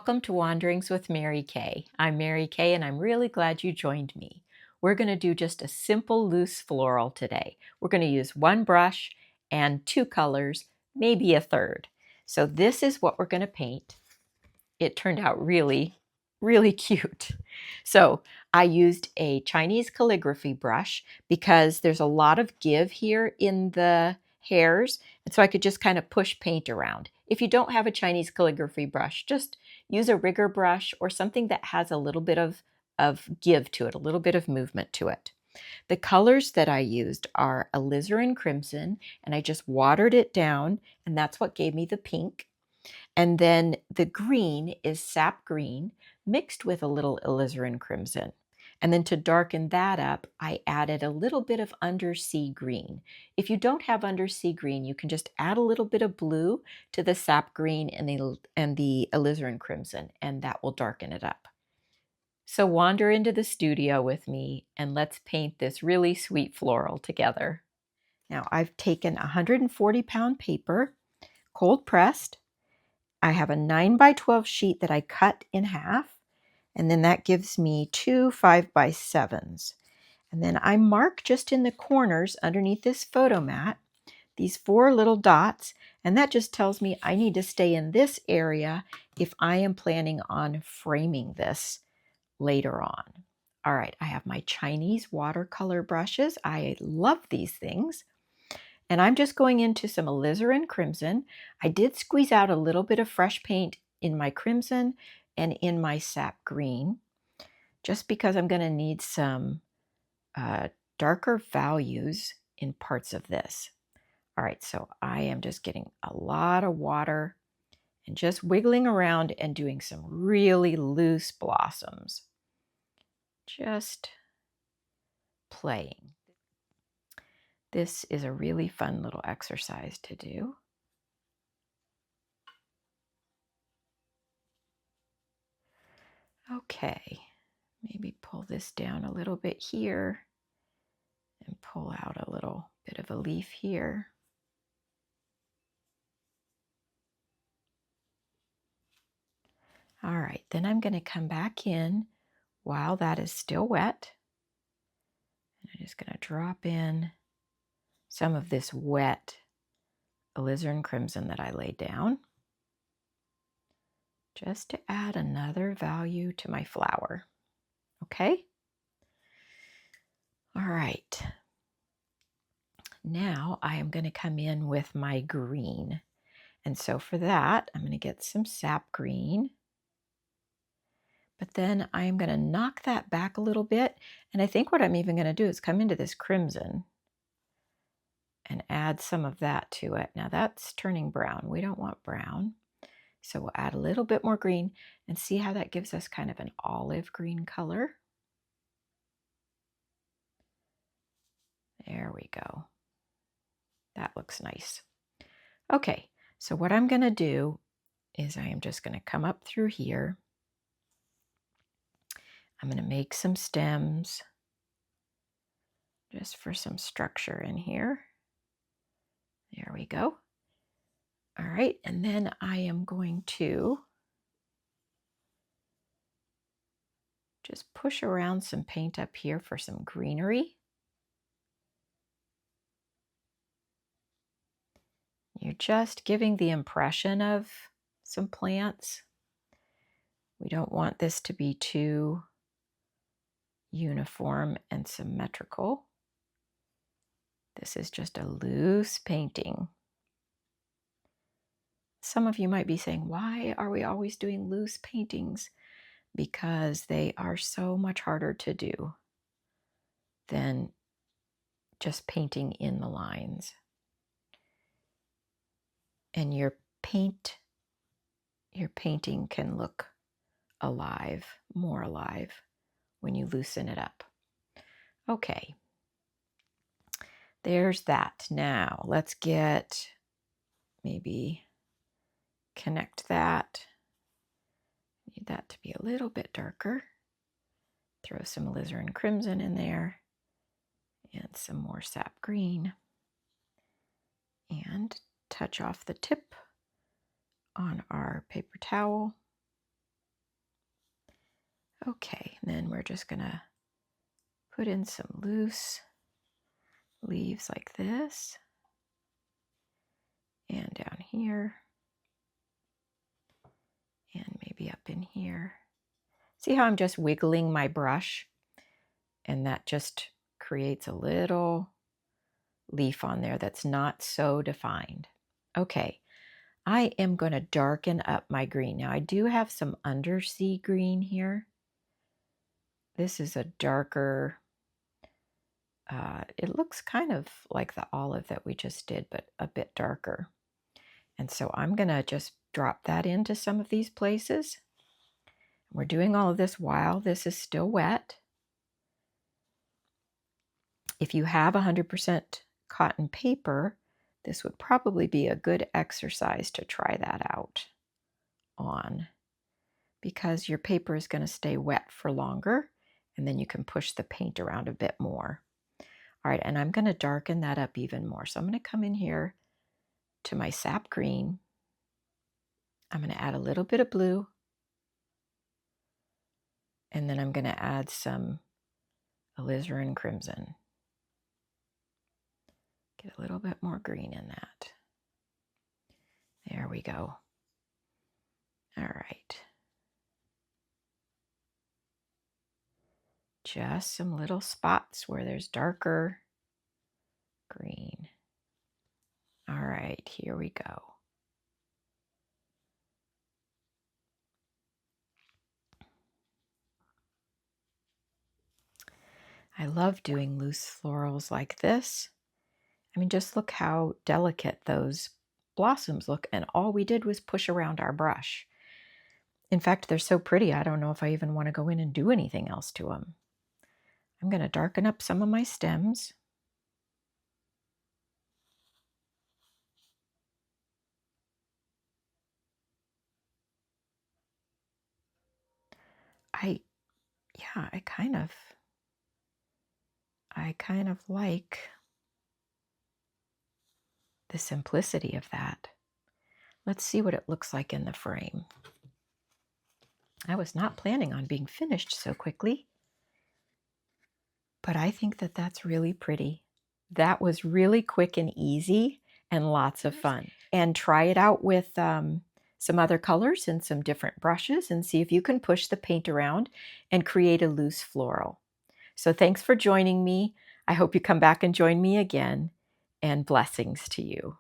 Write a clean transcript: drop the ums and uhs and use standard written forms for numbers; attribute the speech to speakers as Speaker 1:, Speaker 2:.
Speaker 1: Welcome to Wanderings with Mary Kay. I'm Mary Kay and I'm really glad you joined me. We're going to do just a simple loose floral today. We're going to use one brush and two colors, maybe a third. So this is what we're going to paint. It turned out really cute. So I used a Chinese calligraphy brush because there's a lot of give here in the hairs, and so I could just kind of push paint around. If you don't have a Chinese calligraphy brush, just use a rigger brush or something that has a little bit of give to it, a little bit of movement to it. The colors that I used are alizarin crimson, and I just watered it down, and that's what gave me the pink. And then the green is sap green mixed with a little alizarin crimson. And then to darken that up, I added a little bit of undersea green. If you don't have undersea green, you can just add a little bit of blue to the sap green and the alizarin crimson, and that will darken it up. So wander into the studio with me and let's paint this really sweet floral together. Now I've taken 140-pound paper, cold pressed. I have a 9x12 sheet that I cut in half, and then that gives me two 5x7s. And then I mark just in the corners underneath this photo mat these 4 little dots, and that just tells me I need to stay in this area if I am planning on framing this later on. All right, I have my Chinese watercolor brushes. I love these things. And I'm just going into some alizarin crimson. I did squeeze out a little bit of fresh paint in my crimson and in my sap green, just because I'm going to need some darker values in parts of this. All right, so I am just getting a lot of water and just wiggling around and doing some really loose blossoms. Just playing. This is a really fun little exercise to do. Okay, maybe pull this down a little bit here and pull out a little bit of a leaf here. All right, then I'm going to come back in while that is still wet. And I'm just going to drop in some of this wet alizarin crimson that I laid down, just to add another value to my flower. Okay? All right. Now I am going to come in with my green. And so for that, I'm going to get some sap green. But then I'm going to knock that back a little bit. And I think what I'm even going to do is come into this crimson and add some of that to it. Now that's turning brown. We don't want brown. So we'll add a little bit more green and see how that gives us kind of an olive green color. There we go. That looks nice. Okay, so what I'm going to do is I am just going to come up through here. I'm going to make some stems just for some structure in here. There we go. All right, and then I am going to just push around some paint up here for some greenery. You're just giving the impression of some plants. We don't want this to be too uniform and symmetrical. This is just a loose painting. Some of you might be saying, why are we always doing loose paintings? Because they are so much harder to do than just painting in the lines. And your painting can look alive, more alive, when you loosen it up. Okay, there's that. Now let's maybe connect that. Need that to be a little bit darker. Throw some alizarin crimson in there and some more sap green. And touch off the tip on our paper towel. Okay, and then we're just gonna put in some loose leaves like this, and down here, and maybe up in here. See how I'm just wiggling my brush, and that just creates a little leaf on there that's not so defined. Okay, I am going to darken up my green. Now I do have some undersea green here. This is a darker, it looks kind of like the olive that we just did, but a bit darker. And so I'm going to just drop that into some of these places. We're doing all of this while this is still wet. If you have 100% cotton paper, this would probably be a good exercise to try that out on, because your paper is going to stay wet for longer, and then you can push the paint around a bit more. All right, and I'm going to darken that up even more. So I'm going to come in here to my sap green. I'm going to add a little bit of blue, and then I'm going to add some alizarin crimson. Get a little bit more green in that. There we go. All right. Just some little spots where there's darker green. All right, here we go. I love doing loose florals like this. I mean, just look how delicate those blossoms look, and all we did was push around our brush. In fact, they're so pretty, I don't know if I even want to go in and do anything else to them. I'm going to darken up some of my stems. I kind of like the simplicity of that. Let's see what it looks like in the frame. I was not planning on being finished so quickly, but I think that that's really pretty. That was really quick and easy and lots of fun. And try it out with some other colors and some different brushes and see if you can push the paint around and create a loose floral. So thanks for joining me. I hope you come back and join me again, and blessings to you.